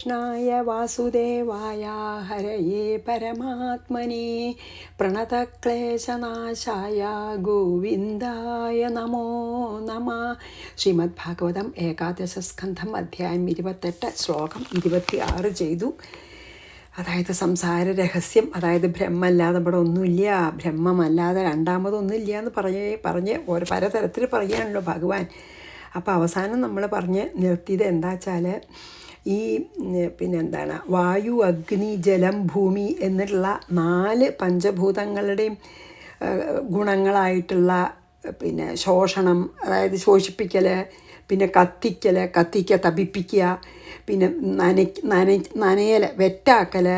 കൃഷ്ണായ വാസുദേവായ ഹരയേ പരമാത്മനെ പ്രണതക്ലേശനാശായ ഗോവിന്ദായ നമോ നമ. ശ്രീമദ് ഭാഗവതം ഏകാദശസ്കന്ധം അധ്യായം 28 ശ്ലോകം 26 ചെയ്തു. അതായത് സംസാര രഹസ്യം, അതായത് ബ്രഹ്മല്ലാതെ ഇവിടെ ഒന്നുമില്ല, ബ്രഹ്മമല്ലാതെ രണ്ടാമതൊന്നുമില്ല എന്ന് പറഞ്ഞ് ഓരോ പലതരത്തിൽ പറയുകയാണല്ലോ ഭഗവാൻ. അപ്പോൾ അവസാനം നമ്മൾ പറഞ്ഞ് നിർത്തിയത് എന്താ വെച്ചാൽ ഈ പിന്നെന്താണ് വായു, അഗ്നി, ജലം, ഭൂമി എന്നുള്ള 4 പഞ്ചഭൂതങ്ങളുടെയും ഗുണങ്ങളായിട്ടുള്ള പിന്നെ ശോഷണം, അതായത് ശോഷിപ്പിക്കൽ, പിന്നെ തപിപ്പിക്കുക, പിന്നെ നനയൽ, വെറ്റാക്കൽ,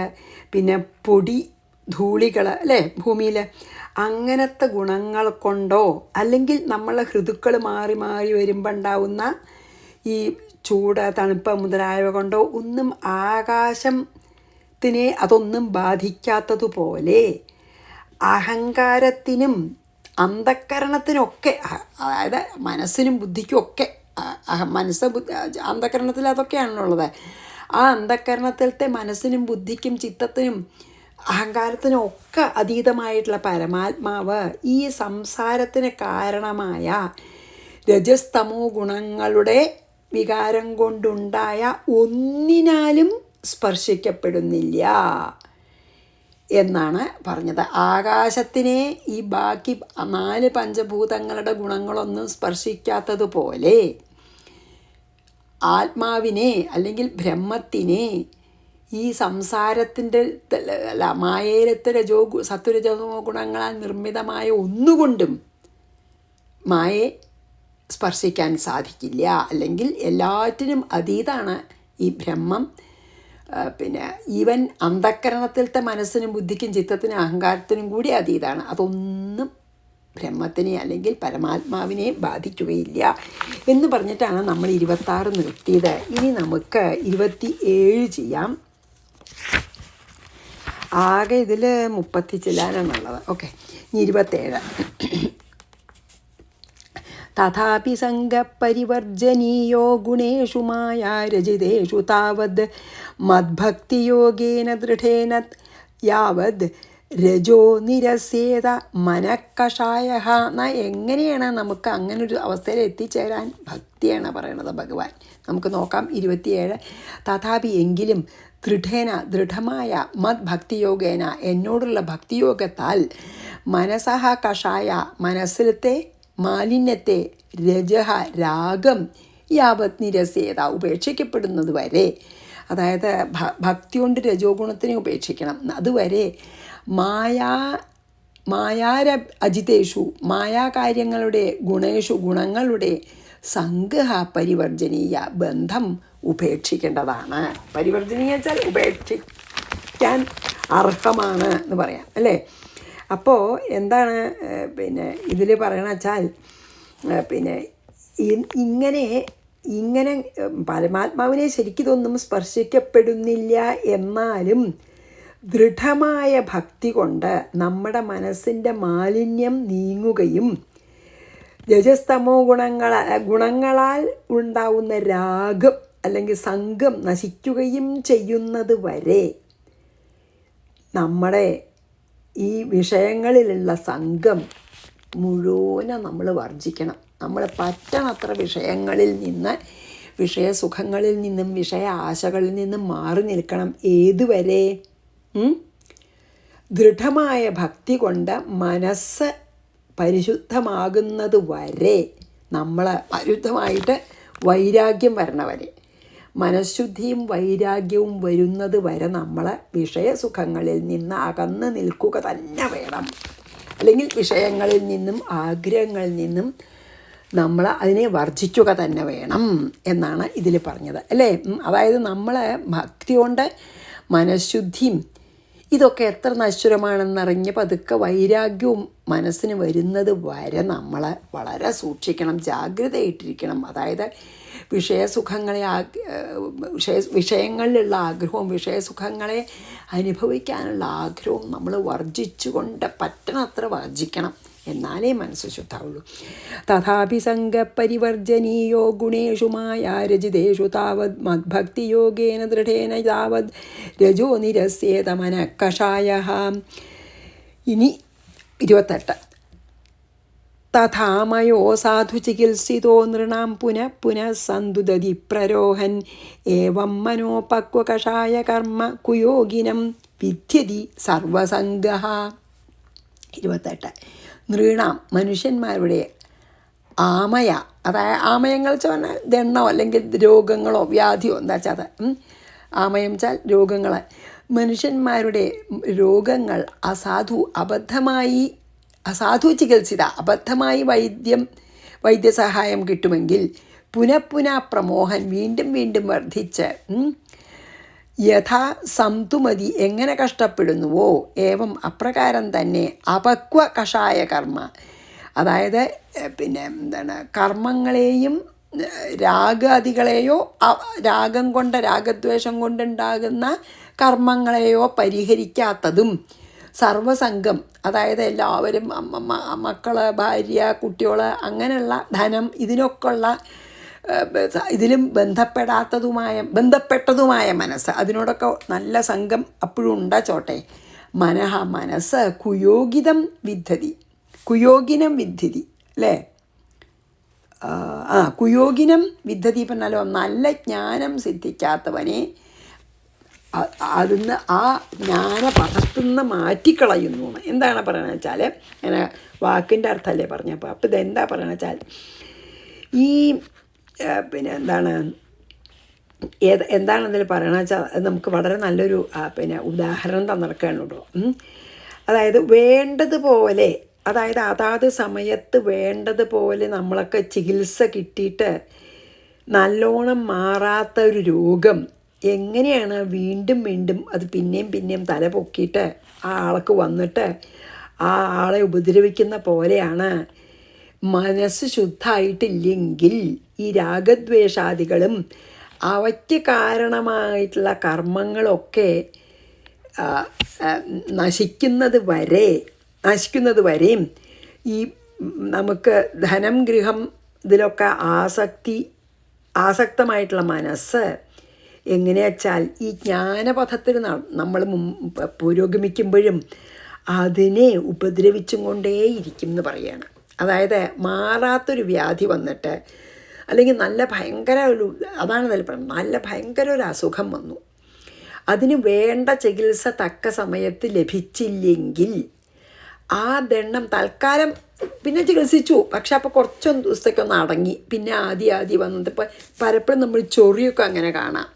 പിന്നെ പൊടി ധൂളികൾ അല്ലേ ഭൂമിയിൽ, അങ്ങനത്തെ ഗുണങ്ങൾ കൊണ്ടോ അല്ലെങ്കിൽ നമ്മളെ ഋതുക്കൾ മാറി മാറി വരുമ്പോൾ ഉണ്ടാവുന്ന ഈ ചൂട്, തണുപ്പ് മുതലായവ കൊണ്ടോ ഒന്നും ആകാശത്തിനെ അതൊന്നും ബാധിക്കാത്തതുപോലെ അഹങ്കാരത്തിനും അന്ധക്കരണത്തിനൊക്കെ, അതായത് മനസ്സിനും ബുദ്ധിക്കുമൊക്കെ, മനസ്സ് അന്ധക്കരണത്തിൽ അതൊക്കെയാണുള്ളത്. ആ അന്ധക്കരണത്തിലത്തെ മനസ്സിനും ബുദ്ധിക്കും ചിത്തത്തിനും അഹങ്കാരത്തിനും ഒക്കെ അതീതമായിട്ടുള്ള പരമാത്മാവ് ഈ സംസാരത്തിന് കാരണമായ രജസ്തമോ ഗുണങ്ങളുടെ വികാരം കൊണ്ടുണ്ടായ ഒന്നിനാലും സ്പർശിക്കപ്പെടുന്നില്ല എന്നാണ് പറഞ്ഞത്. ആകാശത്തിനെ ഈ ബാക്കി 4 പഞ്ചഭൂതങ്ങളുടെ ഗുണങ്ങളൊന്നും സ്പർശിക്കാത്തതുപോലെ ആത്മാവിനെ അല്ലെങ്കിൽ ബ്രഹ്മത്തിനെ ഈ സംസാരത്തിൻ്റെ മായയിലത്തെ സത്വരജോ ഗുണങ്ങളാൽ നിർമ്മിതമായ ഒന്നുകൊണ്ടും മായയെ സ്പർശിക്കാൻ സാധിക്കില്ല. അല്ലെങ്കിൽ എല്ലാറ്റിനും അതീതാണ് ഈ ബ്രഹ്മം. പിന്നെ ഈവൻ അന്ധക്കരണത്തിലത്തെ മനസ്സിനും ബുദ്ധിക്കും ചിത്തത്തിനും അഹങ്കാരത്തിനും കൂടി അതീതാണ്. അതൊന്നും ബ്രഹ്മത്തിനെ അല്ലെങ്കിൽ പരമാത്മാവിനെ ബാധിക്കുകയില്ല എന്ന് പറഞ്ഞിട്ടാണ് നമ്മൾ 26 നിർത്തിയത്. ഇനി നമുക്ക് 27 ചെയ്യാം. ആകെ ഇതിൽ 30 ചെല്ലാനാണുള്ളത്. ഓക്കെ, ഇനി 27. തഥാപി സംഗപരിവർജനീയോ ഗുണേഷു മായാരജിതേഷു താവദ് മദ്ഭക്തിയോഗേന ദൃഢേന യാവദ് രജോ നിരസ്യേത മനഃകഷായഃ. എങ്ങനെയാണ് നമുക്ക് അങ്ങനൊരു അവസ്ഥയിൽ എത്തിച്ചേരാൻ? ഭക്തിയാണ് പറയണത് ഭഗവാൻ. നമുക്ക് നോക്കാം 27. തഥാപി എങ്കിലും ദൃഢമായ മദ്ഭക്തിയോഗേന എന്നോടുള്ള ഭക്തിയോഗത്താൽ മനസഹ കഷായ മനസ്സിലത്തെ മാലിന്യത്തെ രജഹ രാഗം യാവത് നിരസ്യേത ഉപേക്ഷിക്കപ്പെടുന്നത് വരെ, അതായത് ഭക്തി കൊണ്ട് രജോ ഗുണത്തിനെ ഉപേക്ഷിക്കണം. അതുവരെ അജിതേഷു മായാകാര്യങ്ങളുടെ ഗുണങ്ങളുടെ സംഘ പരിവർജനീയ ബന്ധം ഉപേക്ഷിക്കേണ്ടതാണ്. പരിവർജനീയ വെച്ചാൽ ഉപേക്ഷിക്കാൻ അർഹമാണ് എന്ന് പറയാം അല്ലേ. അപ്പോൾ എന്താണ് പിന്നെ ഇതിൽ പറയണ വെച്ചാൽ പിന്നെ ഇങ്ങനെ പരമാത്മാവിനെ ശരിക്കിതൊന്നും സ്പർശിക്കപ്പെടുന്നില്ല. എന്നാലും ദൃഢമായ ഭക്തി കൊണ്ട് നമ്മുടെ മനസ്സിൻ്റെ മാലിന്യം നീങ്ങുകയും രജസ്തമോ ഗുണങ്ങളാൽ ഉണ്ടാവുന്ന രാഗം അല്ലെങ്കിൽ സംഘം നശിക്കുകയും ചെയ്യുന്നത് വരെ നമ്മുടെ ഈ വിഷയങ്ങളിലുള്ള സംഘം മുഴുവനും നമ്മൾ വർജിക്കണം. നമ്മൾ പറ്റണത്ര വിഷയങ്ങളിൽ നിന്ന്, വിഷയസുഖങ്ങളിൽ നിന്നും വിഷയ ആശകളിൽ നിന്നും മാറി നിൽക്കണം. ഏതുവരെ? ദൃഢമായ ഭക്തി കൊണ്ട് മനസ്സ് പരിശുദ്ധമാകുന്നത് വരെ, നമ്മൾ പരിശുദ്ധമായിട്ട് വൈരാഗ്യം വരണവരെ, മനഃശുദ്ധിയും വൈരാഗ്യവും വരുന്നത് വരെ നമ്മൾ വിഷയസുഖങ്ങളിൽ നിന്ന് അകന്ന് നിൽക്കുക തന്നെ വേണം. അല്ലെങ്കിൽ വിഷയങ്ങളിൽ നിന്നും ആഗ്രഹങ്ങളിൽ നിന്നും നമ്മൾ അതിനെ വർജിക്കുക തന്നെ വേണം എന്നാണ് ഇതിൽ പറഞ്ഞത് അല്ലേ. അതായത് നമ്മൾ ഭക്തി കൊണ്ട് മനഃശുദ്ധിയും ഇതൊക്കെ എത്ര നശ്വരമാണെന്നറിഞ്ഞ് പതുക്കെ വൈരാഗ്യവും മനസ്സിന് വരുന്നത് വരെ നമ്മൾ വളരെ സൂക്ഷിക്കണം, ജാഗ്രതയായിട്ടിരിക്കണം. അതായത് വിഷയങ്ങളിലുള്ള ആഗ്രഹവും വിഷയസുഖങ്ങളെ അനുഭവിക്കാനുള്ള ആഗ്രഹവും നമ്മൾ വർജിച്ചുകൊണ്ട് പറ്റണത്ര വർജിക്കണം. എന്നാലേ മനസ്സ് ശുദ്ധാവുള്ളൂ. തഥാപി സംഗപരിവർജനീയോ ഗുണേഷു മായാരജിതേഷു താവത് മദ്ഭക്തിയോഗേന ദൃഢേന താവത് രജോ നിരസ്യേത മനഃ കഷായഃ. ഇനി 28. തഥാമയോ സാധു ചികിത്സിതോ നൃണാം പുനഃ പുനഃ സന്തുദതി പ്രരോഹൻ ഏവം മനോപക്വകഷായ കർമ്മ കുയോഗിനം വിദ്യതി സർവസംഗഃ. 28. നൃണാം മനുഷ്യന്മാരുടെ ആമയ, അതായത് ആമയങ്ങൾ വെച്ചാൽ പറഞ്ഞാൽ ദണ്ണോ അല്ലെങ്കിൽ രോഗങ്ങളോ വ്യാധിയോ എന്താ വെച്ചാൽ അത് ആമയം വെച്ചാൽ രോഗങ്ങൾ. മനുഷ്യന്മാരുടെ രോഗങ്ങൾ അസാധു ചികിത്സിത അബദ്ധമായി വൈദ്യസഹായം കിട്ടുമെങ്കിൽ പുനഃ പ്രമോഹൻ വീണ്ടും വീണ്ടും വർദ്ധിച്ച് യഥാ സംതുമതി എങ്ങനെ കഷ്ടപ്പെടുന്നുവോ ഏവം അപ്രകാരം തന്നെ അപക്വ കഷായ കർമ്മ, അതായത് കർമ്മങ്ങളെയും രാഗാദികളെയോ രാഗം കൊണ്ട് രാഗദ്വേഷം കൊണ്ടുണ്ടാകുന്ന കർമ്മങ്ങളെയോ പരിഹരിക്കാത്തതും സർവസംഘം, അതായത് എല്ലാവരും മക്കൾ, ഭാര്യ, കുട്ടികൾ, അങ്ങനെയുള്ള ധനം, ഇതിലും ബന്ധപ്പെട്ടതുമായ മനസ്സ്, അതിനോടൊക്കെ നല്ല സംഘം അപ്പോഴും ഉണ്ടാച്ചോട്ടെ. മനസ്സ് കുയോഗിനം വിദ്ധതി അല്ലേ? കുയോഗിനം വിദ്ധതി പറഞ്ഞാലോ നല്ല ജ്ഞാനം സിദ്ധിക്കാത്തവനെ അതിന്ന് ആ ജ്ഞാനപഥത്തുനിന്ന് മാറ്റിക്കളയുന്നു. എന്താണ് പറയണത് വെച്ചാൽ, അങ്ങനെ വാക്കിൻ്റെ അർത്ഥമല്ലേ പറഞ്ഞപ്പോൾ. അപ്പോൾ ഇതെന്താ പറയണത് വെച്ചാൽ, ഈ എന്താണെന്നതിൽ പറയണ വെച്ചാൽ നമുക്ക് വളരെ നല്ലൊരു ഉദാഹരണം തന്നിറക്കുകയാണ് കേട്ടോ. അതായത് വേണ്ടതുപോലെ, അതായത് അതാത് സമയത്ത് വേണ്ടതുപോലെ നമ്മളൊക്കെ ചികിത്സ കിട്ടിയിട്ട് നല്ലോണം മാറാത്ത ഒരു രോഗം എങ്ങനെയാണ് വീണ്ടും വീണ്ടും അത് പിന്നെയും തല പൊക്കിയിട്ട് ആ ആൾക്ക് വന്നിട്ട് ആ ആളെ ഉപദ്രവിക്കുന്ന പോലെയാണ്. മനസ്സ് ശുദ്ധമായിട്ടില്ലെങ്കിൽ ഈ രാഗദ്വേഷാദികളും അവയ്ക്ക് കാരണമായിട്ടുള്ള കർമ്മങ്ങളൊക്കെ നശിക്കുന്നത് വരെയും ഈ നമുക്ക് ധനം, ഗൃഹം, ഇതിലൊക്കെ ആസക്തമായിട്ടുള്ള മനസ്സ് എങ്ങനെയാച്ചാൽ ഈ ജ്ഞാനപഥത്തിൽ നമ്മൾ പുരോഗമിക്കുമ്പോഴും അതിനെ ഉപദ്രവിച്ചും കൊണ്ടേയിരിക്കും എന്ന് പറയുകയാണ്. അതായത് മാറാത്തൊരു വ്യാധി വന്നിട്ട്, അല്ലെങ്കിൽ നല്ല ഭയങ്കര ഒരു അസുഖം വന്നു, അതിന് വേണ്ട ചികിത്സ തക്ക സമയത്ത് ലഭിച്ചില്ലെങ്കിൽ ആ ദണ്ണം തൽക്കാലം പിന്നെ ചികിത്സിച്ചു, പക്ഷെ അപ്പോൾ കുറച്ചൊന്ന് ദിവസത്തേക്കൊന്ന് അടങ്ങി, പിന്നെ ആദ്യം വന്നത്. ഇപ്പോൾ പലപ്പോഴും നമ്മൾ ചൊറിയൊക്കെ അങ്ങനെ കാണാം.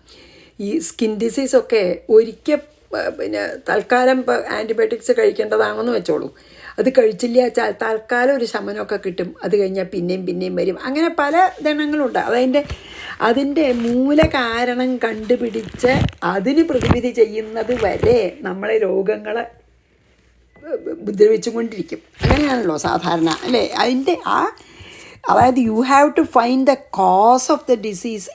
ഈ സ്കിൻ ഡിസീസൊക്കെ ഒരിക്കൽ തൽക്കാലം ഇപ്പോൾ ആൻറ്റിബയോട്ടിക്സ് കഴിക്കേണ്ടതാണെന്ന് വെച്ചോളൂ, അത് കഴിച്ചില്ല വെച്ചാൽ തൽക്കാലം ഒരു ശമനമൊക്കെ കിട്ടും, അത് കഴിഞ്ഞാൽ പിന്നെയും വരും. അങ്ങനെ പല ദണ്ണങ്ങളുണ്ട്. അതിൻ്റെ മൂലകാരണം കണ്ടുപിടിച്ച് അതിന് പ്രതിവിധി ചെയ്യുന്നത് വരെ നമ്മളെ രോഗങ്ങളെ ഉപദ്രവിച്ചും കൊണ്ടിരിക്കും. അങ്ങനെയാണല്ലോ സാധാരണ അല്ലേ? അതായത് you have to find the cause of the disease.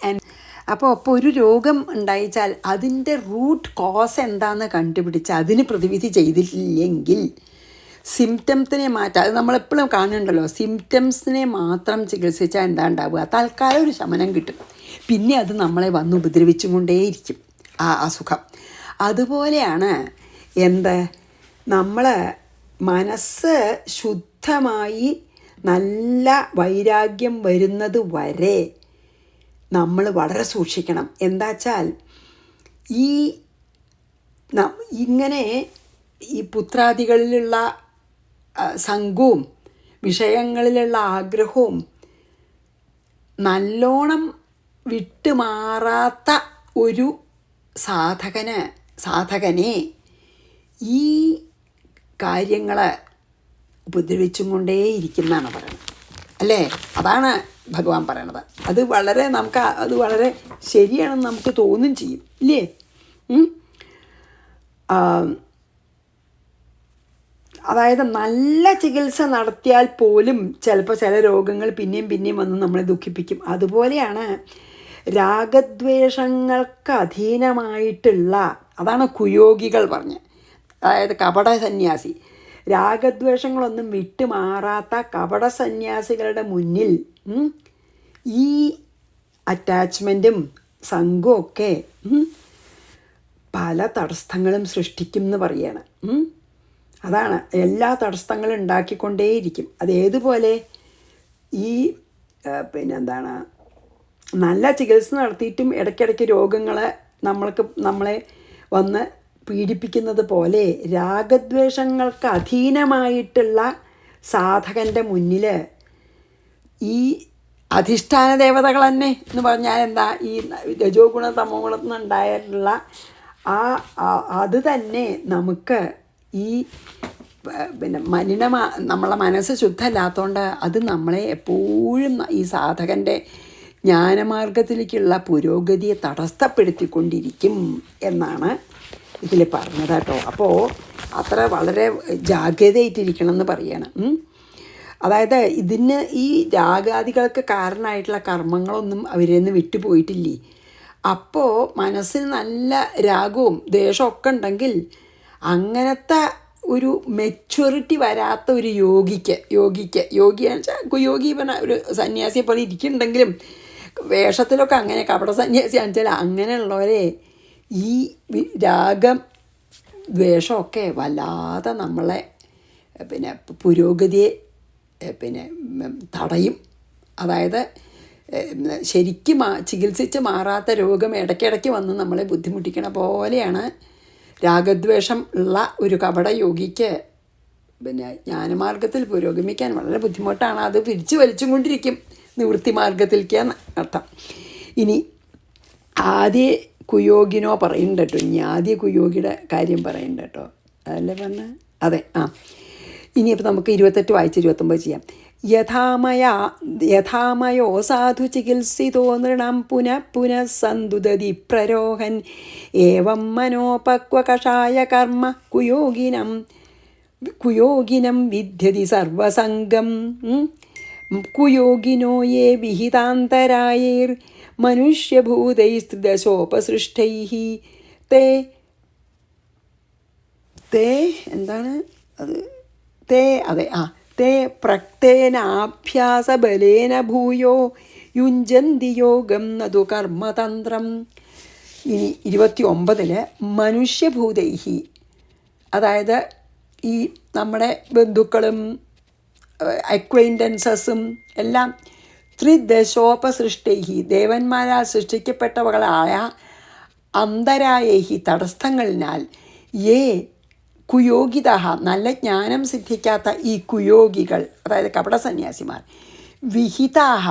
അപ്പോൾ ഒരു രോഗം ഉണ്ടായിച്ചാൽ അതിൻ്റെ റൂട്ട് കോസ് എന്താണെന്ന് കണ്ടുപിടിച്ച് അതിന് പ്രതിവിധി ചെയ്തില്ലെങ്കിൽ സിംറ്റംസിനെ മാറ്റാം. അത് നമ്മളെപ്പോഴും കാണുന്നുണ്ടല്ലോ, സിംറ്റംസിനെ മാത്രം ചികിത്സിച്ചാൽ എന്താ ഉണ്ടാവുക? തൽക്കാലം ഒരു ശമനം കിട്ടും, പിന്നെ അത് നമ്മളെ വന്ന് ഉപദ്രവിച്ചും കൊണ്ടേയിരിക്കും ആ അസുഖം. അതുപോലെയാണ് നമ്മൾ മനസ്സ് ശുദ്ധമായി നല്ല വൈരാഗ്യം വരുന്നത് വരെ നമ്മൾ വളരെ സൂക്ഷിക്കണം. എന്താച്ചാൽ ഇങ്ങനെ ഈ പുത്രാദികളിലുള്ള സംഘവും വിഷയങ്ങളിലുള്ള ആഗ്രഹവും നല്ലോണം വിട്ടുമാറാത്ത ഒരു സാധകനെ ഈ കാര്യങ്ങൾ ഉപദ്രവിച്ചും കൊണ്ടേയിരിക്കുന്നതാണ് പറയുന്നത് അല്ലേ? അതാണ് ഭഗവാൻ പറയണത്. അത് വളരെ ശരിയാണെന്ന് നമുക്ക് തോന്നും ചെയ്യും ഇല്ലേ? അതായത് നല്ല ചികിത്സ നടത്തിയാൽ പോലും ചിലപ്പോൾ ചില രോഗങ്ങൾ പിന്നെയും വന്ന് നമ്മളെ ദുഃഖിപ്പിക്കും. അതുപോലെയാണ് രാഗദ്വേഷങ്ങൾക്ക് അധീനമായിട്ടുള്ള, അതാണ് കുയോഗികൾ പറഞ്ഞ്, അതായത് കപട സന്യാസി. രാഗദ്വേഷങ്ങളൊന്നും വിട്ടുമാറാത്ത കപട സന്യാസികളുടെ മുന്നിൽ ഈ അറ്റാച്ച്മെൻറ്റും സംഘവും ഒക്കെ പല തടസ്സങ്ങളും സൃഷ്ടിക്കും എന്ന് പറയാണ്. അതാണ്, എല്ലാ തടസ്സങ്ങളും ഉണ്ടാക്കിക്കൊണ്ടേയിരിക്കും. അതേതുപോലെ ഈ പിന്നെന്താണ്, നല്ല ചികിത്സ നടത്തിയിട്ടും ഇടയ്ക്കിടയ്ക്ക് രോഗങ്ങളെ നമ്മളെ വന്ന് പീഡിപ്പിക്കുന്നത് പോലെ രാഗദ്വേഷങ്ങൾക്ക് അധീനമായിട്ടുള്ള സാധകൻ്റെ മുന്നിൽ ഈ അധിഷ്ഠാന ദേവതകൾ തന്നെ എന്ന് പറഞ്ഞാൽ എന്താ, ഈ രജോ ഗുണ തമോ ഗുണത്തിൽ നിന്നുണ്ടായിട്ടുള്ള അത് തന്നെ നമുക്ക് ഈ പിന്നെ നമ്മളെ മനസ്സ് ശുദ്ധമല്ലാത്തതുകൊണ്ട് അത് നമ്മളെ എപ്പോഴും ഈ സാധകൻ്റെ ജ്ഞാനമാർഗത്തിലേക്കുള്ള പുരോഗതിയെ തടസ്സപ്പെടുത്തിക്കൊണ്ടിരിക്കും എന്നാണ് ഇതിൽ പറഞ്ഞത് കേട്ടോ. അപ്പോൾ അത്ര വളരെ ജാഗ്രതയായിട്ടിരിക്കണം എന്ന് പറയണം. അതായത് ഇതിന് ഈ രാഗാദികൾക്ക് കാരണമായിട്ടുള്ള കർമ്മങ്ങളൊന്നും അവരിൽ നിന്ന് വിട്ടുപോയിട്ടില്ലേ. അപ്പോൾ മനസ്സിന് നല്ല രാഗവും ദേഷമൊക്കെ ഉണ്ടെങ്കിൽ അങ്ങനത്തെ ഒരു മെച്യൂരിറ്റി വരാത്ത ഒരു യോഗിയാണെന്ന് വെച്ചാൽ കുയോഗി പറഞ്ഞ ഒരു സന്യാസിയെ പോലെ ഇരിക്കുന്നുണ്ടെങ്കിലും വേഷത്തിലൊക്കെ അങ്ങനെ കപട സന്യാസിയാണെന്ന് വെച്ചാൽ അങ്ങനെയുള്ളവരെ ഈ രാഗം ദ്വേഷമൊക്കെ വല്ലാതെ നമ്മളെ പിന്നെ പുരോഗതിയെ പിന്നെ തടയും. അതായത് ശരിക്കും ചികിത്സിച്ച് മാറാത്ത രോഗം ഇടയ്ക്കിടയ്ക്ക് വന്ന് നമ്മളെ ബുദ്ധിമുട്ടിക്കണ പോലെയാണ് രാഗദ്വേഷം ഉള്ള ഒരു കപട യോഗിക്ക് പിന്നെ ജ്ഞാനമാർഗത്തിൽ പുരോഗമിക്കാൻ വളരെ ബുദ്ധിമുട്ടാണ്. അത് പിരിച്ചു വലിച്ചും കൊണ്ടിരിക്കും നിവൃത്തി മാർഗത്തിലേക്കാണ് അർത്ഥം. ഇനി ആദ്യ കുയോഗിനോ പറയുന്നുണ്ട് കേട്ടോ. ഇനി ആദ്യ കുയോഗിയുടെ കാര്യം പറയുന്നുണ്ട് കേട്ടോ. അതല്ലേ പറഞ്ഞ അതെ. ഇനിയിപ്പോൾ നമുക്ക് 28 വായിച്ച് 29 ചെയ്യാം. യഥാമയോ സാധു ചികിത്സിതോ നൃണം പുനഃ സന്തുദതി പ്രരോഹൻ ഏവം മനോപക്വകഷായ കർമ്മ കുയോഗിനം വിദ്യതി സർവസംഗം കുയോഗിനോ യേ വിഹിതാന്തരായൈർ മനുഷ്യഭൂതൈസ്ത്രിദശോപസൃഷ്ടൈഃ തേ എന്താണ് അത് തേ പ്രക്തേനാഭ്യാസബലേന ഭൂയോ യുഞ്ജന്തി യോഗം നതു കർമ്മതന്ത്രം. ഇനി 29 മനുഷ്യഭൂതൈഹി, അതായത് ഈ നമ്മുടെ ബന്ധുക്കളും അക്വൈൻറ്റൻസസും എല്ലാം ത്രിദശോപസൃഷ്ടൈഹി ദേവന്മാരാൽ സൃഷ്ടിക്കപ്പെട്ടവകളായ അന്തരായേഹി തടസ്സങ്ങളിനാൽ യേ കുയോഗിത നല്ല ജ്ഞാനം സിദ്ധിക്കാത്ത ഈ കുയോഗികൾ, അതായത് കപട സന്യാസിമാർ, വിഹിതാഹ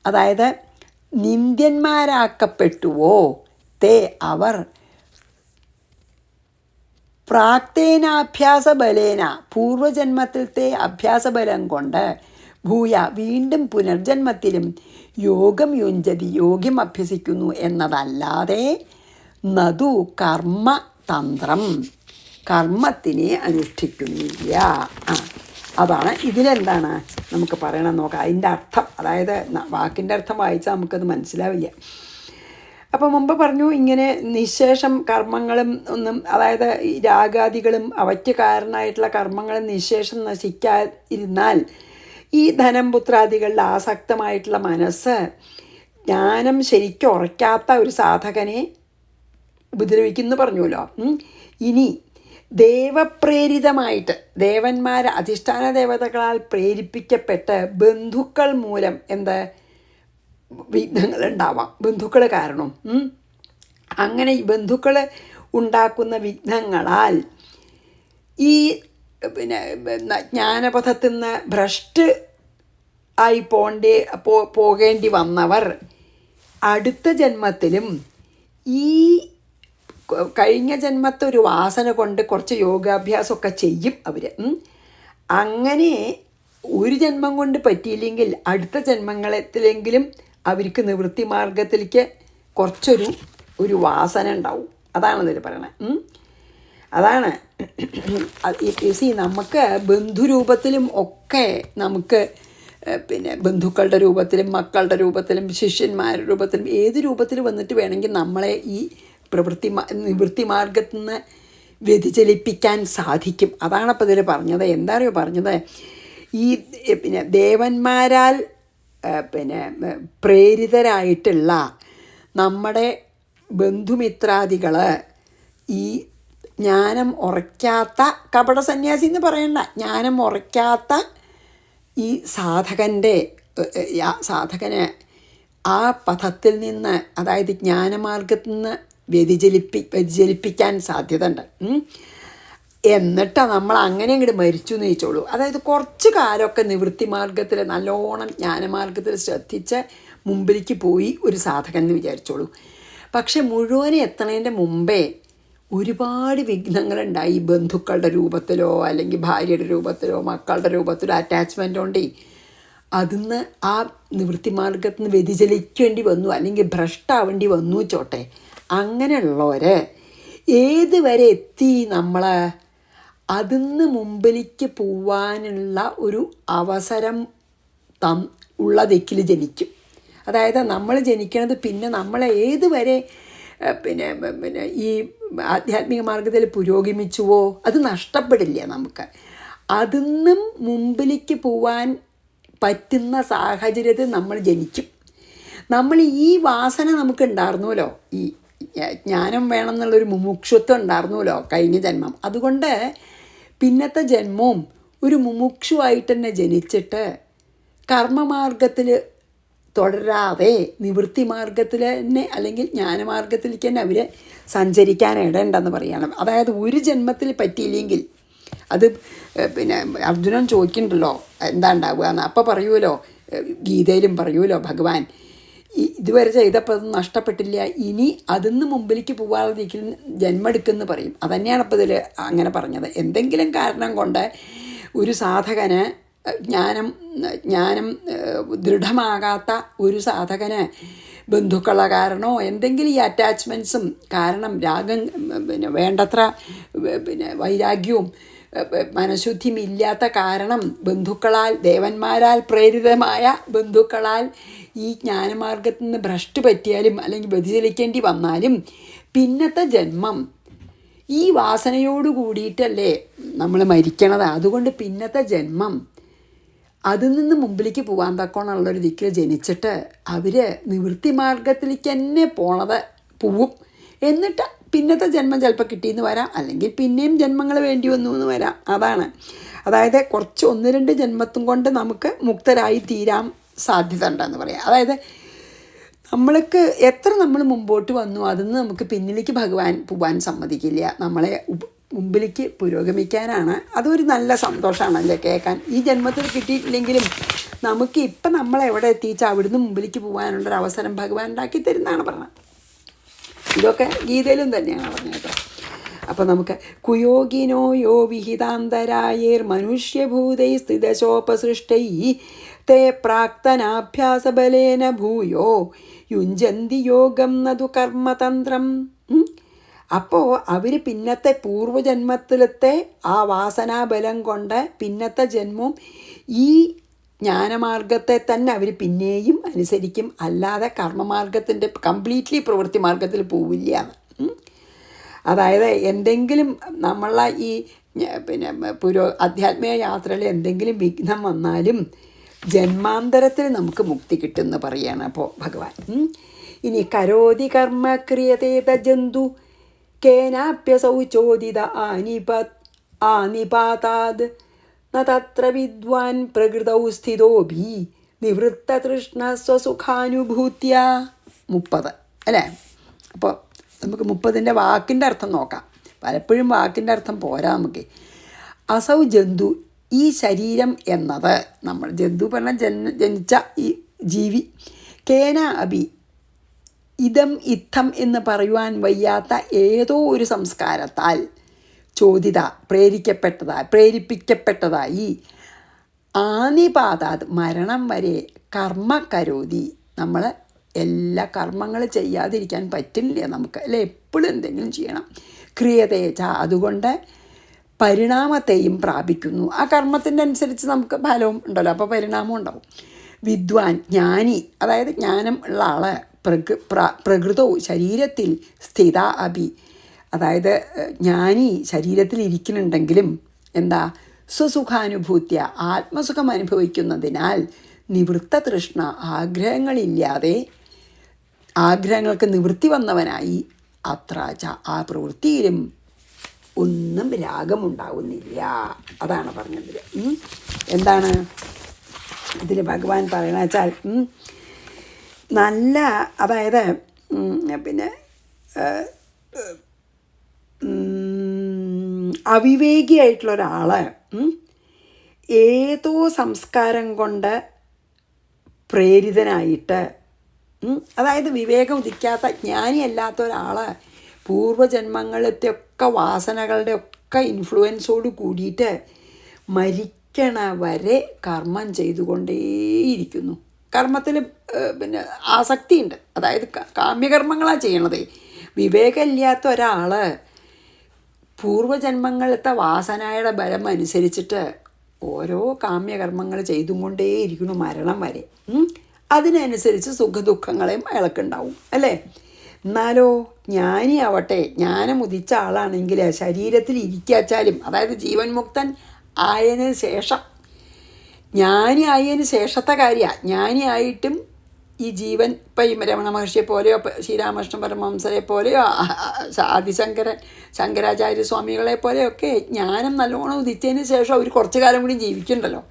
അതായത് നിന്ദ്യന്മാരാക്കപ്പെട്ടുവോ തേ അവർ പ്രാക്തേനാഭ്യാസബലേന പൂർവജന്മത്തിലത്തെ അഭ്യാസബലം കൊണ്ട് ഭൂയ വീണ്ടും പുനർജന്മത്തിലും യോഗം യുഞ്ചതി യോഗ്യം അഭ്യസിക്കുന്നു എന്നതല്ലാതെ നതു കർമ്മതന്ത്രം കർമ്മത്തിനെ അനുഷ്ഠിക്കുന്നില്ല. അതാണ് ഇതിലെന്താണ് നമുക്ക് പറയണം നോക്കാം. അതിൻ്റെ അർത്ഥം, അതായത് വാക്കിൻ്റെ അർത്ഥം വായിച്ചാൽ നമുക്കത് മനസ്സിലാവില്ല. അപ്പോൾ മുമ്പ് പറഞ്ഞു ഇങ്ങനെ നിശേഷം കർമ്മങ്ങളും ഒന്നും, അതായത് ഈ രാഗാദികളും അവയ്ക്ക് കാരണമായിട്ടുള്ള കർമ്മങ്ങളും നിശേഷം നശിക്കാതിരുന്നാൽ ഈ ധനം പുത്രാദികളിൽ ആസക്തമായിട്ടുള്ള മനസ്സ് ജ്ഞാനം ശരിക്കും ഉറയ്ക്കാത്ത ഒരു സാധകനെ ഉപദ്രവിക്കുന്നു പറഞ്ഞുല്ലോ. ഇനി ദേവപ്രേരിതമായിട്ട് ദേവന്മാർ അധിഷ്ഠാന ദേവതകളാൽ പ്രേരിപ്പിക്കപ്പെട്ട് ബന്ധുക്കൾ മൂലം എന്ത് വിഘ്നങ്ങളുണ്ടാവാം, ബന്ധുക്കൾ കാരണം. അങ്ങനെ ഈ ബന്ധുക്കൾ ഉണ്ടാക്കുന്ന വിഘ്നങ്ങളാൽ ഈ പിന്നെ ജ്ഞാനപഥത്തിൽ നിന്ന് ഭ്രഷ്ട് ആയി പോകേണ്ടി വന്നവർ അടുത്ത ജന്മത്തിലും ഈ കഴിഞ്ഞ ജന്മത്തെ ഒരു വാസന കൊണ്ട് കുറച്ച് യോഗാഭ്യാസമൊക്കെ ചെയ്യും അവർ. അങ്ങനെ ഒരു ജന്മം കൊണ്ട് പറ്റിയില്ലെങ്കിൽ അടുത്ത ജന്മങ്ങളത്തിലെങ്കിലും അവർക്ക് നിവൃത്തി മാർഗത്തിലേക്ക് കുറച്ചൊരു വാസന ഉണ്ടാവും. അതാണ് ഇതിൽ പറയണത്. അതാണ് നമുക്ക് ബന്ധുരൂപത്തിലും ഒക്കെ നമുക്ക് പിന്നെ ബന്ധുക്കളുടെ രൂപത്തിലും മക്കളുടെ രൂപത്തിലും ശിഷ്യന്മാരുടെ രൂപത്തിലും ഏത് രൂപത്തിൽ വന്നിട്ട് വേണമെങ്കിൽ നമ്മളെ ഈ നിവൃത്തി മാർഗത്തിൽ നിന്ന് വ്യതിചലിപ്പിക്കാൻ സാധിക്കും. അതാണപ്പോൾ ഇതിൽ പറഞ്ഞത്. എന്താ അറിയോ പറഞ്ഞത്, ഈ പിന്നെ ദേവന്മാരാൽ പിന്നെ പ്രേരിതരായിട്ടുള്ള നമ്മുടെ ബന്ധുമിത്രാദികൾ, ഈ ജ്ഞാനം ഉറയ്ക്കാത്ത കപട സന്യാസി എന്ന് പറയണ്ട, ജ്ഞാനം ഉറയ്ക്കാത്ത ഈ സാധകന് ആ പഥത്തിൽ നിന്ന്, അതായത് ജ്ഞാനമാർഗത്തിൽ നിന്ന് വ്യതിചലിപ്പിക്കാൻ സാധ്യത ഉണ്ട്. എന്നിട്ട് നമ്മൾ അങ്ങനെ അങ്ങോട്ട് മരിച്ചു എന്ന് ചോദിച്ചോളൂ. അതായത് കുറച്ച് കാലമൊക്കെ നിവൃത്തി മാർഗത്തിൽ നല്ലോണം ജ്ഞാനമാർഗത്തിൽ ശ്രദ്ധിച്ച് മുമ്പിലേക്ക് പോയി ഒരു സാധകൻ എന്ന് വിചാരിച്ചോളൂ. പക്ഷെ മുഴുവനെ എത്തണതിൻ്റെ മുമ്പേ ഒരുപാട് വിഘ്നങ്ങളുണ്ടായി. ബന്ധുക്കളുടെ രൂപത്തിലോ അല്ലെങ്കിൽ ഭാര്യയുടെ രൂപത്തിലോ മക്കളുടെ രൂപത്തിലോ അറ്റാച്ച്മെൻ്റ് കൊണ്ടേ അതിന്ന് ആ നിവൃത്തി മാർഗത്തിൽ നിന്ന് വ്യതിചലിക്കേണ്ടി വന്നു, അല്ലെങ്കിൽ ഭ്രഷ്ടാവേണ്ടി വന്നു ചോട്ടെ. അങ്ങനെയുള്ളവർ ഏതുവരെ എത്തി നമ്മൾ അതിന്ന് മുമ്പിലേക്ക് പോവാനുള്ള ഒരു അവസരം ഉള്ള ദിക്കിൽ ജനിക്കും. അതായത് നമ്മൾ ജനിക്കണത് പിന്നെ നമ്മളെ ഏതുവരെ പിന്നെ ഈ ആധ്യാത്മിക മാർഗത്തിൽ പുരോഗമിച്ചുവോ അത് നഷ്ടപ്പെടില്ല. നമുക്ക് അതിന്നും മുമ്പിലേക്ക് പോവാൻ പറ്റുന്ന സാഹചര്യത്തിൽ നമ്മൾ ജനിക്കും. നമ്മൾ ഈ വാസന നമുക്ക് ഉണ്ടായിരുന്നല്ലോ, ഈ ജ്ഞാനം വേണം എന്നുള്ളൊരു മുമുക്ഷുത്വം ഉണ്ടായിരുന്നല്ലോ കഴിഞ്ഞ ജന്മം. അതുകൊണ്ട് പിന്നത്തെ ജന്മവും ഒരു മുമുക്ഷുവായിട്ട് തന്നെ ജനിച്ചിട്ട് കർമ്മമാർഗത്തിൽ തുടരാതെ നിവൃത്തി മാർഗത്തിൽ തന്നെ അല്ലെങ്കിൽ ജ്ഞാനമാർഗത്തിലേക്ക് തന്നെ അവർ സഞ്ചരിക്കാൻ ഇടേണ്ടെന്ന് പറയണം. അതായത് ഒരു ജന്മത്തിൽ പറ്റിയില്ലെങ്കിൽ അത് പിന്നെ അർജുനൻ ചോദിക്കുന്നുണ്ടല്ലോ എന്താ ഉണ്ടാവുക എന്ന്. അപ്പോൾ പറയുമല്ലോ, ഗീതയിലും പറയുമല്ലോ ഭഗവാൻ, ഇതുവരെ ചെയ്തപ്പോൾ അത് നഷ്ടപ്പെട്ടില്ല, ഇനി അതിന്ന് മുമ്പിലേക്ക് പോകാതെ ജന്മെടുക്കുമെന്ന് പറയും. അതന്നെയാണ് ഇപ്പോൾ ഇതിൽ അങ്ങനെ പറഞ്ഞത്. എന്തെങ്കിലും കാരണം കൊണ്ട് ഒരു സാധകന് ജ്ഞാനം ദൃഢമാകാത്ത ഒരു സാധകന് ബന്ധുക്കളെ കാരണമോ എന്തെങ്കിലും ഈ അറ്റാച്ച്മെൻറ്റ്സും കാരണം രാഗം പിന്നെ വേണ്ടത്ര പിന്നെ വൈരാഗ്യവും മനഃശുദ്ധിയും ഇല്ലാത്ത കാരണം ബന്ധുക്കളാൽ, ദേവന്മാരാൽ പ്രേരിതമായ ബന്ധുക്കളാൽ ഈ ജ്ഞാനമാർഗത്തിൽ നിന്ന് ഭ്രഷ്ട് പറ്റിയാലും അല്ലെങ്കിൽ വ്യതിചലിക്കേണ്ടി വന്നാലും പിന്നത്തെ ജന്മം ഈ വാസനയോട് കൂടിയിട്ടല്ലേ നമ്മൾ മരിക്കണത്. അതുകൊണ്ട് പിന്നത്തെ ജന്മം അതിൽ നിന്ന് മുമ്പിലേക്ക് പോകാൻ തക്കോണുള്ളൊരു ദിക്കിൽ ജനിച്ചിട്ട് അവർ നിവൃത്തി മാർഗത്തിലേക്ക് തന്നെ പോവും. എന്നിട്ട് പിന്നത്തെ ജന്മം ചിലപ്പോൾ കിട്ടിയെന്ന് വരാം, അല്ലെങ്കിൽ പിന്നെയും ജന്മങ്ങൾ വേണ്ടി വന്നു എന്ന് വരാം. അതാണ്. അതായത് കുറച്ച് 1-2 ജന്മത്തും കൊണ്ട് നമുക്ക് മുക്തരായി തീരാൻ സാധ്യത ഉണ്ടെന്ന് പറയാം. അതായത് നമ്മൾക്ക് എത്ര നമ്മൾ മുമ്പോട്ട് വന്നു അതിന്ന് നമുക്ക് പിന്നിലേക്ക് ഭഗവാൻ പോകാൻ സമ്മതിക്കില്ല. നമ്മളെ മുമ്പിലേക്ക് പുരോഗമിക്കാനാണ്. അതൊരു നല്ല സന്തോഷമാണല്ലേ കേൾക്കാൻ. ഈ ജന്മത്തിൽ കിട്ടിയിട്ടില്ലെങ്കിലും നമുക്ക് ഇപ്പം നമ്മളെവിടെ എത്തിച്ചാൽ അവിടുന്ന് മുമ്പിലേക്ക് പോകാനുള്ളൊരവസരം ഭഗവാൻ ഉണ്ടാക്കി തരുന്നതാണ് പറഞ്ഞത്. ഇതൊക്കെ ഗീതയിലും തന്നെയാണ് പറഞ്ഞത് കേട്ടോ. അപ്പോൾ നമുക്ക് കുയോഗിനോ യോ വിഹിതാന്തരായേർ മനുഷ്യഭൂതൈ സ്ഥിതശോപസൃഷ്ടൈ തേ പ്രാക്തനാഭ്യാസബലേന ഭൂയോ യുഞ്ജന്തി യോഗം നതു കർമ്മതന്ത്രം. അപ്പോൾ അവർ പിന്നത്തെ പൂർവ്വജന്മത്തിലത്തെ ആ വാസനാബലം കൊണ്ട് പിന്നത്തെ ജന്മവും ഈ ജ്ഞാനമാർഗത്തെ തന്നെ അവർ പിന്നെയും അനുസരിക്കും. അല്ലാതെ കർമ്മമാർഗത്തിൻ്റെ കംപ്ലീറ്റ്ലി പ്രവൃത്തി മാർഗത്തിൽ പോവില്ല. അതായത് എന്തെങ്കിലും നമ്മളെ ഈ പിന്നെ ആധ്യാത്മിക യാത്രയിൽ എന്തെങ്കിലും വിഘ്നം വന്നാലും ജന്മാന്തരത്തിൽ നമുക്ക് മുക്തി കിട്ടുമെന്ന് പറയുകയാണ് അപ്പോൾ ഭഗവാൻ. ഇനി കരോതി കർമ്മ ക്രിയതേത ജന്തു കേനാപ്യസൗ ചോദിത ആനിപാതാത് നത്ര വിദ്വാൻ പ്രകൃതൗ സ്ഥിതോഭി നിവൃത്തതൃഷ്ണ സ്വസുഖാനുഭൂത്യ. 30 അല്ലേ? അപ്പോൾ നമുക്ക് 30ൻ്റെ വാക്കിൻ്റെ അർത്ഥം നോക്കാം. പലപ്പോഴും വാക്കിൻ്റെ അർത്ഥം പോരാ നമുക്ക്. അസൗ ജന്തു, ഈ ശരീരം എന്നത്, നമ്മൾ ജന്തു പറഞ്ഞാൽ ജനിച്ച ഈ ജീവി, കേന അഭി, ഇതം ഇത്തം എന്ന് പറയുവാൻ വയ്യാത്ത ഏതോ ഒരു സംസ്കാരത്താൽ ചോദിത, പ്രേരിപ്പിക്കപ്പെട്ടതായി ആനിപാതാത്, മരണം വരെ കർമ്മ കരോതി, നമ്മൾ എല്ലാ കർമ്മങ്ങൾ ചെയ്യാതിരിക്കാൻ പറ്റില്ല നമുക്ക് അല്ലേ, എപ്പോഴും എന്തെങ്കിലും ചെയ്യണം. ക്രിയതേച്ച, അതുകൊണ്ട് പരിണാമത്തെയും പ്രാപിക്കുന്നു. ആ കർമ്മത്തിൻ്റെ അനുസരിച്ച് നമുക്ക് ഫലവും ഉണ്ടല്ലോ, അപ്പോൾ പരിണാമം ഉണ്ടാവും. വിദ്വാൻ, ജ്ഞാനി, അതായത് ജ്ഞാനം ഉള്ള ആൾ പ്രകൃതവും ശരീരത്തിൽ സ്ഥിത അഭി, അതായത് ജ്ഞാനി ശരീരത്തിൽ ഇരിക്കുന്നുണ്ടെങ്കിലും എന്താ സ്വസുഖാനുഭൂത്യ ആത്മസുഖം അനുഭവിക്കുന്നതിനാൽ നിവൃത്ത തൃഷ്ണ ആഗ്രഹങ്ങളില്ലാതെ ആഗ്രഹങ്ങൾക്ക് നിവൃത്തി വന്നവനായി അത്രാച ആ പ്രവൃത്തിയിലും ഒന്നും രാഗമുണ്ടാവുന്നില്ല. അതാണ് പറഞ്ഞതിൽ. എന്താണ് ഇതിൽ ഭഗവാൻ പറയണ വെച്ചാൽ നല്ല, അതായത് പിന്നെ അവിവേകിയായിട്ടുള്ള ഒരാൾ ഏതോ സംസ്കാരം കൊണ്ട് പ്രേരിതനായിട്ട്, അതായത് വിവേകം ഉദിക്കാത്ത ജ്ഞാനിയല്ലാത്ത ഒരാൾ പൂർവ്വജന്മങ്ങളിലത്തെ ഒക്കെ വാസനകളുടെ ഒക്കെ ഇൻഫ്ലുവൻസോട് കൂടിയിട്ട് മരിക്കണ വരെ കർമ്മം ചെയ്തുകൊണ്ടേയിരിക്കുന്നു. കർമ്മത്തിൽ പിന്നെ ആസക്തിയുണ്ട്, അതായത് കാമ്യകർമ്മങ്ങളാണ് ചെയ്യണത്. വിവേകമില്ലാത്ത ഒരാൾ പൂർവ്വജന്മങ്ങളിലത്തെ വാസനയുടെ ബലം അനുസരിച്ചിട്ട് ഓരോ കാമ്യകർമ്മങ്ങൾ ചെയ്തും കൊണ്ടേയിരിക്കുന്നു മരണം വരെ. അതിനനുസരിച്ച് സുഖദുഃഖങ്ങളെയും അയാൾക്കുണ്ടാവും അല്ലേ? എന്നാലോ ജ്ഞാനിയാവട്ടെ, ജ്ഞാനം ഉദിച്ച ആളാണെങ്കിൽ ശരീരത്തിൽ ഇരിക്കാച്ചാലും, അതായത് ജീവൻ മുക്തൻ ആയതിനു ശേഷം, ജ്ഞാനി ആയതിന് ശേഷത്തെ കാര്യമാണ്. ജ്ഞാനിയായിട്ടും ഈ ജീവൻ ഇപ്പം ഈ രമണ മഹർഷിയെ പോലെയോ ശ്രീരാമകൃഷ്ണ പരമഹംസരെ പോലെയോ ശങ്കരാചാര്യ സ്വാമികളെ പോലെയൊക്കെ ജ്ഞാനം നല്ലോണം ഉദിച്ചതിന് ശേഷം അവർ കുറച്ചു കാലം കൂടി ജീവിക്കണ്ടല്ലോ.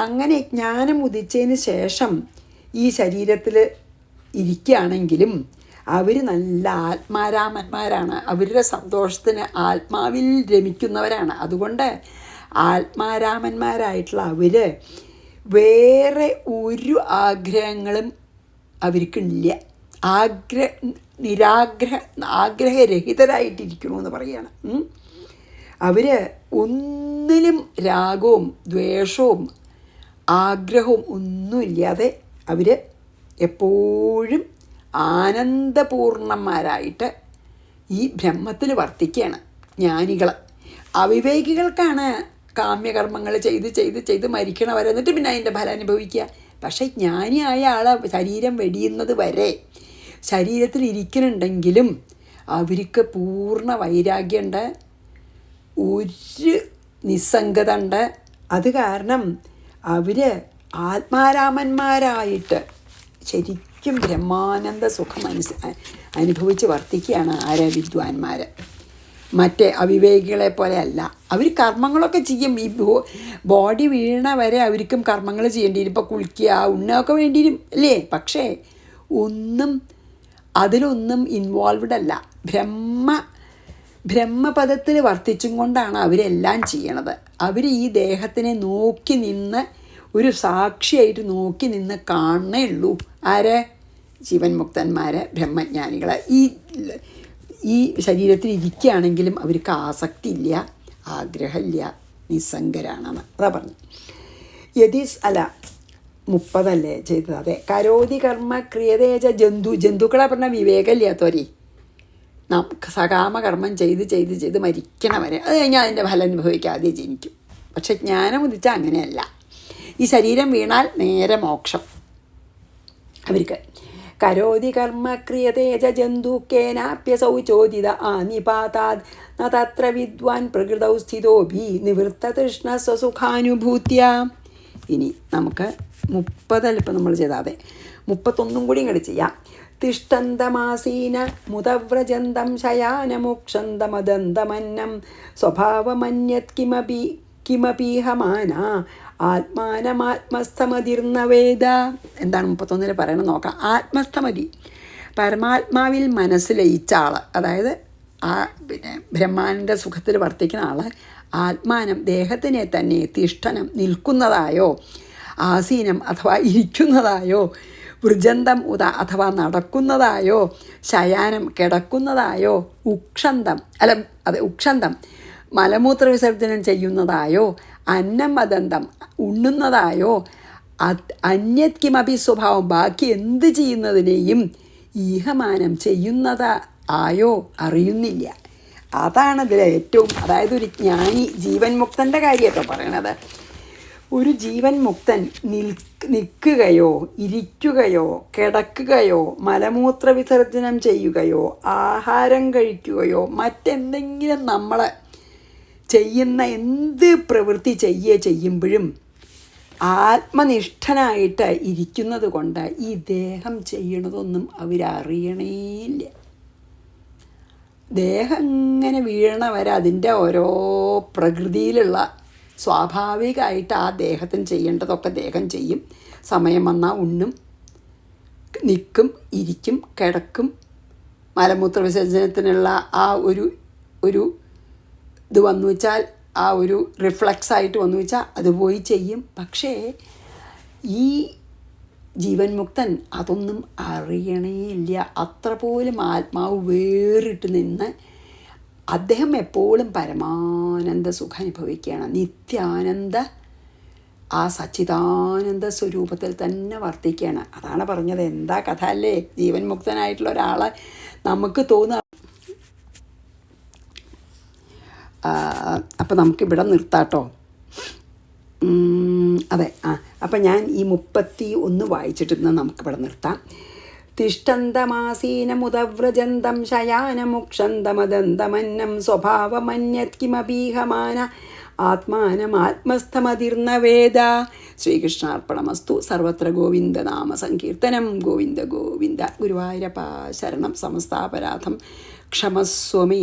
അങ്ങനെ ജ്ഞാനം ഉദിച്ചതിന് ശേഷം ഈ ശരീരത്തിൽ ഇരിക്കുകയാണെങ്കിലും അവർ നല്ല ആത്മാരാമന്മാരാണ്. അവരുടെ സന്തോഷത്തിന് ആത്മാവിൽ രമിക്കുന്നവരാണ്. അതുകൊണ്ട് ആത്മാരാമന്മാരായിട്ടുള്ള അവർ വേറെ ഒരു ആഗ്രഹങ്ങളും അവർക്കില്ല. ആഗ്രഹരഹിതരായിട്ടിരിക്കണമെന്ന് പറയുകയാണ്. അവർ ഒന്നിലും രാഗവും ദ്വേഷവും ആഗ്രഹവും ഒന്നുമില്ലാതെ അവർ എപ്പോഴും ആനന്ദപൂർണന്മാരായിട്ട് ഈ ബ്രഹ്മത്തിൽ വർത്തിക്കുകയാണ് ജ്ഞാനികൾ. അവിവേകികൾക്കാണ് കാമ്യകർമ്മങ്ങൾ ചെയ്ത് ചെയ്ത് ചെയ്ത് മരിക്കണവരെ, എന്നിട്ട് പിന്നെ അതിൻ്റെ ഫലം അനുഭവിക്കുക. പക്ഷേ ജ്ഞാനിയായ ആൾ ശരീരം വെടിയുന്നത് വരെ ശരീരത്തിൽ ഇരിക്കുന്നുണ്ടെങ്കിലും അവർക്ക് പൂർണ്ണ വൈരാഗ്യമുണ്ട്, ഒരു നിസ്സംഗത ഉണ്ട്. അത് കാരണം അവർ ആത്മാരാമന്മാരായിട്ട് ശരിക്കും ബ്രഹ്മാനന്ദ സുഖം അനുഭവിച്ച് വർത്തിക്കുകയാണ് ആരാ വിദ്വാൻമാർ. മറ്റേ അവിവേകികളെ പോലെ അല്ല. അവർ കർമ്മങ്ങളൊക്കെ ചെയ്യും. ഈ ബോഡി വീണ വരെ അവർക്കും കർമ്മങ്ങൾ ചെയ്യേണ്ടി വരും. ഇപ്പോൾ കുളിക്കുക ഉണ്ണൊക്കെ വേണ്ടി വരും അല്ലേ? പക്ഷേ അതിലൊന്നും ഇൻവോൾവ്ഡ് അല്ല. ബ്രഹ്മപദത്തിൽ വർത്തിച്ചും കൊണ്ടാണ് അവരെല്ലാം ചെയ്യണത്. അവർ ഈ ദേഹത്തിനെ നോക്കി നിന്ന് ഒരു സാക്ഷിയായിട്ട് നോക്കി നിന്ന് കാണണേ ഉള്ളൂ. ആരെ? ജീവൻ മുക്തന്മാർ, ബ്രഹ്മജ്ഞാനികൾ. ഈ ശരീരത്തിൽ ഇരിക്കുകയാണെങ്കിലും അവർക്ക് ആസക്തി ഇല്ല, ആഗ്രഹമില്ല, നിസ്സംഗരാണെന്ന് അതാ പറഞ്ഞു. അല്ല 30 ചെയ്തത്. അതെ, കരോതി കർമ്മ ക്രിയതേജ ജന്തുക്കളെ പറഞ്ഞാൽ വിവേകമില്ലാത്തവരെ സകാമകർമ്മം ചെയ്ത് ചെയ്ത് ചെയ്ത് മരിക്കണവരെ. അത് കഴിഞ്ഞാൽ അതിൻ്റെ ഫലം അനുഭവിക്കാതെ ജനിക്കും. പക്ഷെ ജ്ഞാനം ഉദിച്ചാൽ അങ്ങനെയല്ല. ഈ ശരീരം വീണാൽ നേരെ മോക്ഷം അവർക്ക്. കരോതി കർമ്മ ക്രിയതേജ ജന്തുക്കേനാപ്യസൗ ചോദിത ആനിപാതാത് ന തത്ര വിദ്വാൻ പ്രകൃതൗ സ്ഥിതോപി നിവൃത്ത തൃഷ്ണ സ്വസുഖാനുഭൂത്യ. ഇനി നമുക്ക് 30 ഇപ്പം നമ്മൾ ചെയ്താതെ 31 കൂടി ഇങ്ങോട്ട് ചെയ്യാം. തിഷ്ടന്തമാസീന മുതവ്രജന്തം ശയാനമോക്ഷന്തമദന്തമന്നം സ്വഭാവമന്യത് കിമപീഹമാന ആത്മാനമാത്മസ്ഥമതിർന്നവേദ. എന്താണ് 31 പറയണം നോക്കാം. ആത്മസ്ഥമതി, പരമാത്മാവിൽ മനസ്സ് ലയിച്ച ആൾ, അതായത് പിന്നെ ബ്രഹ്മാനന്ദ സുഖത്തിൽ വർത്തിക്കുന്ന ആൾ, ആത്മാനം ദേഹത്തിനെ തന്നെ തിഷ്ഠനം നിൽക്കുന്നതായോ, ആസീനം അഥവാ ഇരിക്കുന്നതായോ, വൃജന്തം അഥവാ നടക്കുന്നതായോ, ശയാനം കിടക്കുന്നതായോ, ഉക്ഷന്തം മലമൂത്ര വിസർജനം ചെയ്യുന്നതായോ, അന്നം മദന്തം ഉണ്ണുന്നതായോ, അന്യത് കിമപി സ്വഭാവം ബാക്കി എന്ത് ചെയ്യുന്നതിനെയും ഈഹമാനം ചെയ്യുന്നതായോ അറിയുന്നില്ല. അതാണ് ഇതിൽ ഏറ്റവും, അതായത് ഒരു ജ്ഞാനി ജീവൻ മുക്തൻ്റെ കാര്യമൊക്കെ പറയണത്. ഒരു ജീവൻ മുക്തൻ നിൽക്കുകയോ ഇരിക്കുകയോ കിടക്കുകയോ മലമൂത്ര വിസർജനം ചെയ്യുകയോ ആഹാരം കഴിക്കുകയോ മറ്റെന്തെങ്കിലും നമ്മൾ ചെയ്യുന്ന എന്ത് പ്രവൃത്തി ചെയ്യുമ്പോഴും ആത്മനിഷ്ഠനായിട്ട് ഇരിക്കുന്നത് കൊണ്ട് ഈ ദേഹം ചെയ്യണതൊന്നും അവരറിയണേയില്ല. ദേഹം ഇങ്ങനെ വീഴണ വരെ അതിൻ്റെ ഓരോ പ്രകൃതിയിലുള്ള സ്വാഭാവികമായിട്ട് ആ ദേഹത്തിന് ചെയ്യേണ്ടതൊക്കെ ദേഹം ചെയ്യും. സമയം വന്നാൽ ഉണ്ണും, നിൽക്കും, ഇരിക്കും, കിടക്കും. മലമൂത്ര വിസർജനത്തിനുള്ള ആ ഒരു ഇത് വന്നു വെച്ചാൽ, ആ ഒരു റിഫ്ലക്സ് ആയിട്ട് വന്നു വെച്ചാൽ അത് പോയി ചെയ്യും. പക്ഷേ ഈ ജീവൻ മുക്തൻ അതൊന്നും അറിയണേയില്ല. അത്ര പോലും ആത്മാവ് വേറിട്ട് നിന്ന് അദ്ദേഹം എപ്പോഴും പരമാനന്ദ സുഖം അനുഭവിക്കുകയാണ്. നിത്യാനന്ദ ആ സച്ചിദാനന്ദ സ്വരൂപത്തിൽ തന്നെ വർത്തിക്കുകയാണ്. അതാണ് പറഞ്ഞത്. എന്താ കഥ അല്ലേ? ജീവൻ മുക്തനായിട്ടുള്ള ഒരാളെ നമുക്ക് തോന്നുക. അപ്പം നമുക്കിവിടെ നിർത്താട്ടോ. അതെ, അപ്പം ഞാൻ ഈ 31 വായിച്ചിട്ട് നമുക്കിവിടെ നിർത്താം. തിഷ്ടന്തമാസീനമുദവ്രജന്തം ശയാനമുക്ഷന്തമദന്തമന്നം സ്വഭാവമന്യത് കിമപീഹമാന ആത്മാനമാത്മസ്ഥമതിർന്ന വേദ. ശ്രീകൃഷ്ണാർപ്പണമസ്തു. സർവത്ര ഗോവിന്ദനാമ സങ്കീർത്തനം. ഗോവിന്ദ ഗോവിന്ദ. ഗുരുവായൂരപ്പ ശരണം. സമസ്താപരാധം ക്ഷമസ്വമേ.